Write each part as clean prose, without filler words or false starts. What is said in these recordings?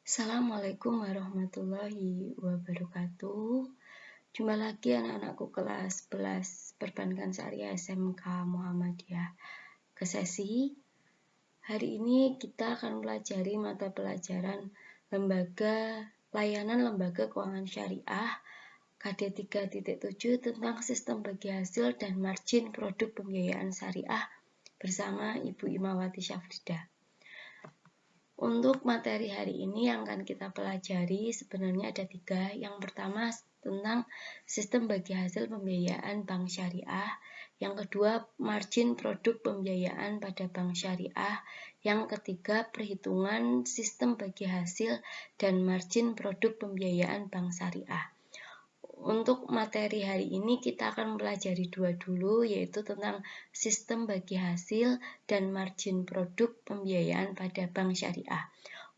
Assalamualaikum warahmatullahi wabarakatuh. Jumpa lagi anak-anakku kelas 11 Perbankan Syariah SMK Muhammadiyah Kesesi. Hari ini kita akan pelajari mata pelajaran Layanan Lembaga Keuangan Syariah KD 3.7 tentang sistem bagi hasil dan margin produk pembiayaan syariah bersama Ibu Imawati Syafridah. Untuk materi hari ini yang akan kita pelajari sebenarnya ada 3. Yang pertama tentang sistem bagi hasil pembiayaan bank syariah. Yang kedua margin produk pembiayaan pada bank syariah. Yang ketiga perhitungan sistem bagi hasil dan margin produk pembiayaan bank syariah. Untuk materi hari ini kita akan mempelajari 2 dulu, yaitu tentang sistem bagi hasil dan margin produk pembiayaan pada bank syariah.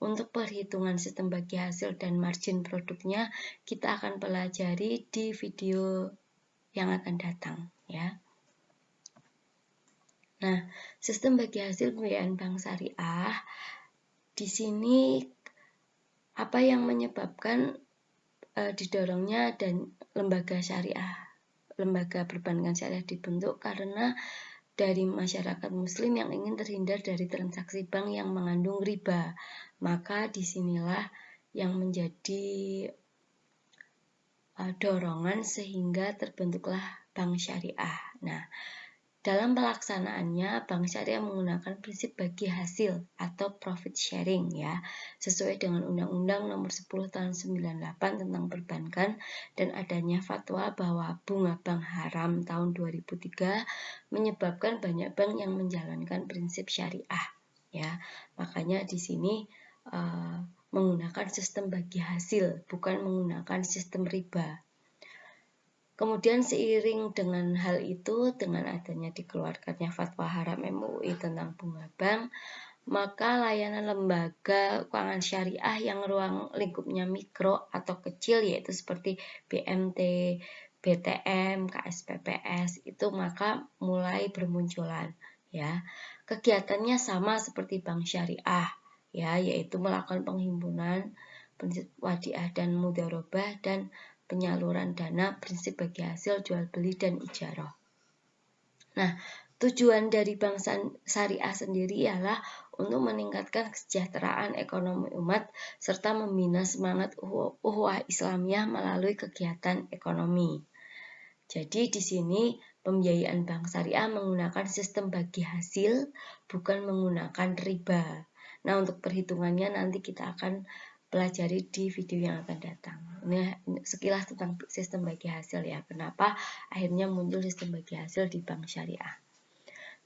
Untuk perhitungan sistem bagi hasil dan margin produknya kita akan pelajari di video yang akan datang ya. Nah, sistem bagi hasil pembiayaan bank syariah di sini apa yang menyebabkan didorongnya dan lembaga perbankan syariah dibentuk karena dari masyarakat muslim yang ingin terhindar dari transaksi bank yang mengandung riba. Maka disinilah yang menjadi dorongan sehingga terbentuklah bank syariah. Nah, dalam pelaksanaannya, bank syariah menggunakan prinsip bagi hasil atau profit sharing ya, sesuai dengan Undang-Undang Nomor 10 Tahun 98 tentang perbankan dan adanya fatwa bahwa bunga bank haram tahun 2003 menyebabkan banyak bank yang menjalankan prinsip syariah ya. Makanya di sini menggunakan sistem bagi hasil, bukan menggunakan sistem riba. Kemudian seiring dengan hal itu, dengan adanya dikeluarkannya fatwa haram MUI tentang bunga bank, maka layanan lembaga keuangan syariah yang ruang lingkupnya mikro atau kecil, yaitu seperti BMT, BTM, KSPPS, itu maka mulai bermunculan ya. Kegiatannya sama seperti bank syariah ya, yaitu melakukan penghimpunan, prinsip wadiah dan mudharabah dan penyaluran dana, prinsip bagi hasil, jual beli dan ijarah. Nah, tujuan dari bank syariah sendiri ialah untuk meningkatkan kesejahteraan ekonomi umat serta membina semangat ukhuwah Islamiyah melalui kegiatan ekonomi. Jadi di sini pembiayaan bank syariah menggunakan sistem bagi hasil, bukan menggunakan riba. Nah, untuk perhitungannya nanti kita akan pelajari di video yang akan datang. Ini sekilas tentang sistem bagi hasil ya. Kenapa akhirnya muncul sistem bagi hasil di bank syariah.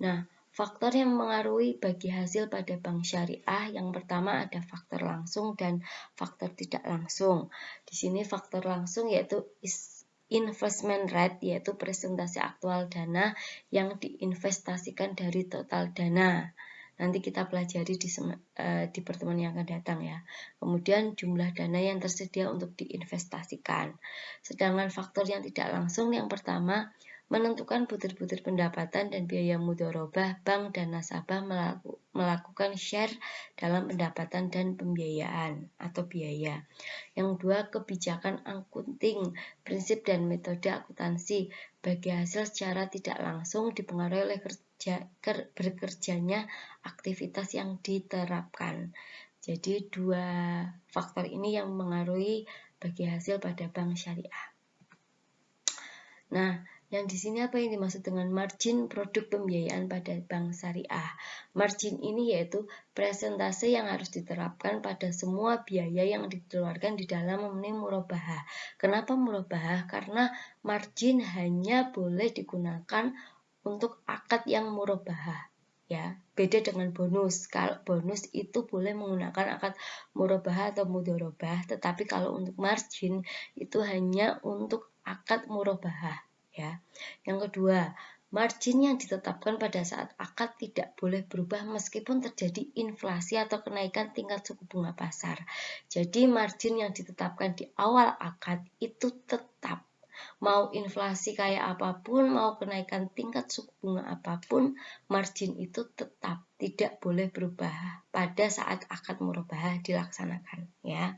Nah, faktor yang mengaruhi bagi hasil pada bank syariah yang pertama ada faktor langsung dan faktor tidak langsung. Di sini faktor langsung yaitu investment rate, yaitu presentasi aktual dana yang diinvestasikan dari total dana. Nanti kita pelajari di pertemuan yang akan datang ya. Kemudian jumlah dana yang tersedia untuk diinvestasikan. Sedangkan faktor yang tidak langsung yang pertama menentukan butir-butir pendapatan dan biaya mudharabah bank dan nasabah melakukan share dalam pendapatan dan pembiayaan atau biaya. Yang kedua, kebijakan akunting, prinsip dan metode akuntansi bagi hasil secara tidak langsung dipengaruhi oleh bekerjanya aktivitas yang diterapkan. Jadi dua faktor ini yang mengaruhi bagi hasil pada bank syariah. Nah, yang di sini apa yang dimaksud dengan margin produk pembiayaan pada bank syariah? Margin ini yaitu persentase yang harus diterapkan pada semua biaya yang dikeluarkan di dalam memenuhi murabahah. Kenapa murabahah? Karena margin hanya boleh digunakan untuk akad yang murabahah. Ya, beda dengan bonus. Kalau bonus itu boleh menggunakan akad murabahah atau mudharabah, tetapi kalau untuk margin itu hanya untuk akad murabahah. Ya. Yang kedua, margin yang ditetapkan pada saat akad tidak boleh berubah meskipun terjadi inflasi atau kenaikan tingkat suku bunga pasar. Jadi margin yang ditetapkan di awal akad itu tetap. Mau inflasi kayak apapun, mau kenaikan tingkat suku bunga apapun, margin itu tetap tidak boleh berubah pada saat akad murabahah dilaksanakan, ya.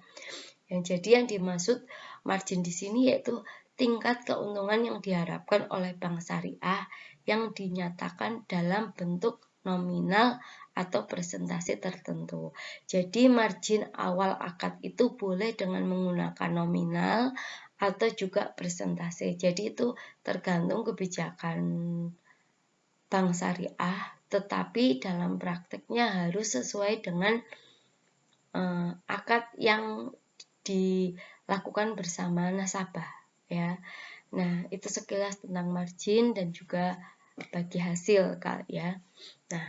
Jadi yang dimaksud margin di sini yaitu tingkat keuntungan yang diharapkan oleh bank syariah yang dinyatakan dalam bentuk nominal atau persentase tertentu. Jadi margin awal akad itu boleh dengan menggunakan nominal atau juga persentase. Jadi itu tergantung kebijakan bank syariah, tetapi dalam prakteknya harus sesuai dengan akad yang dilakukan bersama nasabah, ya. Nah, itu sekilas tentang margin dan juga bagi hasil, ya. Nah,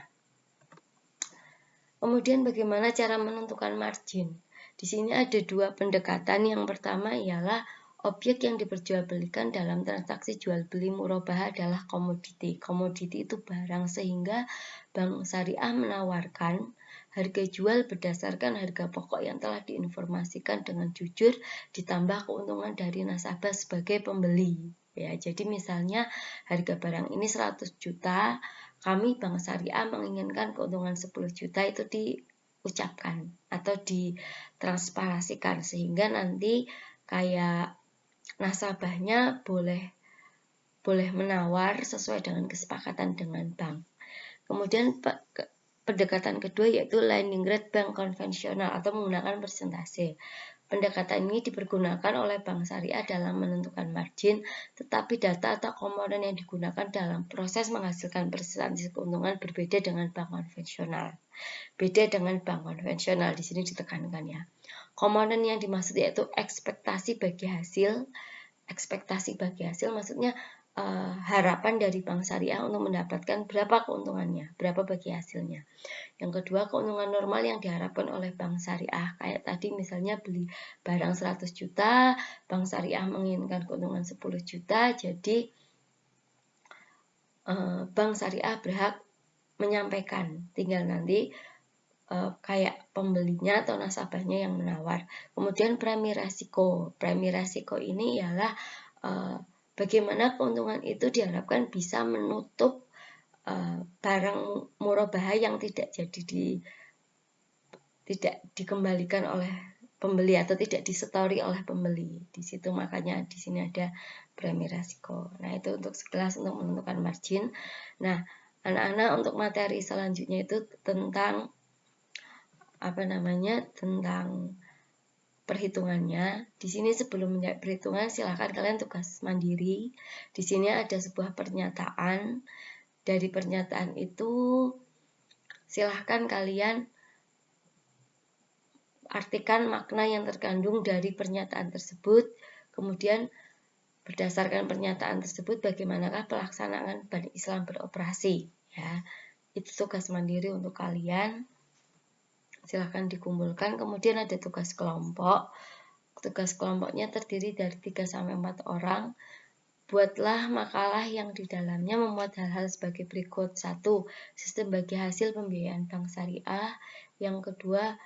kemudian bagaimana cara menentukan margin? Di sini ada dua pendekatan. Yang pertama ialah objek yang diperjualbelikan dalam transaksi jual beli murabahah adalah komoditi. Komoditi itu barang, sehingga bank syariah menawarkan harga jual berdasarkan harga pokok yang telah diinformasikan dengan jujur ditambah keuntungan dari nasabah sebagai pembeli. Ya, jadi misalnya harga barang ini 100 juta, kami bank syariah menginginkan keuntungan 10 juta itu diucapkan atau ditransparasikan, sehingga nanti kayak nasabahnya boleh menawar sesuai dengan kesepakatan dengan bank. Kemudian pendekatan kedua yaitu lending rate bank konvensional atau menggunakan persentase. Pendekatan ini dipergunakan oleh bank syariah dalam menentukan margin, tetapi data atau komponen yang digunakan dalam proses menghasilkan persentase keuntungan berbeda dengan bank konvensional. Beda dengan bank konvensional, di sini ditekankan, ya. Komponen yang dimaksud yaitu ekspektasi bagi hasil. Ekspektasi bagi hasil maksudnya harapan dari bank syariah untuk mendapatkan berapa keuntungannya, berapa bagi hasilnya. Yang kedua, keuntungan normal yang diharapkan oleh bank syariah. Kayak tadi misalnya beli barang 100 juta, bank syariah menginginkan keuntungan 10 juta, jadi bank syariah berhak menyampaikan, tinggal nanti kayak pembelinya atau nasabahnya yang menawar. Kemudian premi resiko. Premi resiko ini ialah bagaimana keuntungan itu diharapkan bisa menutup barang murabahah yang tidak dikembalikan oleh pembeli atau tidak disetori oleh pembeli. Di situ makanya di sini ada premi resiko. Nah, itu untuk sekilas untuk menentukan margin. Nah, anak-anak, untuk materi selanjutnya itu tentang tentang perhitungannya. Di sini sebelum menjawab perhitungan, silakan kalian tugas mandiri. Di sini ada sebuah pernyataan. Dari pernyataan itu silahkan kalian artikan makna yang terkandung dari pernyataan tersebut. Kemudian berdasarkan pernyataan tersebut, bagaimanakah pelaksanaan Bank Islam beroperasi, ya. Itu tugas mandiri untuk kalian. Silahkan dikumpulkan. Kemudian ada tugas kelompok. Tugas kelompoknya terdiri dari 3-4 orang. Buatlah makalah yang di dalamnya memuat hal-hal sebagai berikut. 1. Sistem bagi hasil pembiayaan bank syariah. Yang kedua,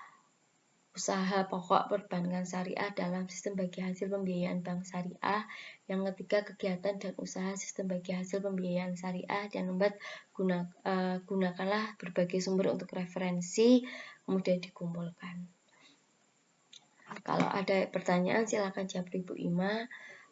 usaha pokok perbankan syariah dalam sistem bagi hasil pembiayaan bank syariah. Yang ketiga, kegiatan dan usaha sistem bagi hasil pembiayaan syariah. Dan keempat, gunakanlah berbagai sumber untuk referensi, kemudian dikumpulkan. Kalau ada pertanyaan silakan jawab Ibu Ima.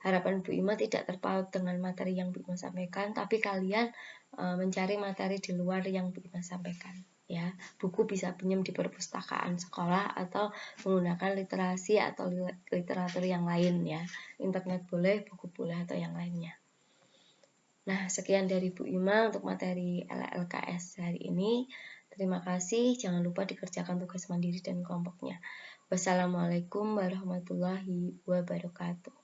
Harapan Bu Ima tidak terpaut dengan materi yang Bu Ima sampaikan, tapi kalian mencari materi di luar yang Bu Ima sampaikan. Ya, buku bisa pinjam di perpustakaan sekolah atau menggunakan literasi atau literatur yang lain, ya. Internet boleh, buku boleh, atau yang lainnya. Nah, sekian dari Bu Ima untuk materi LLKS hari ini. Terima kasih. Jangan lupa dikerjakan tugas mandiri dan kelompoknya. Wassalamualaikum warahmatullahi wabarakatuh.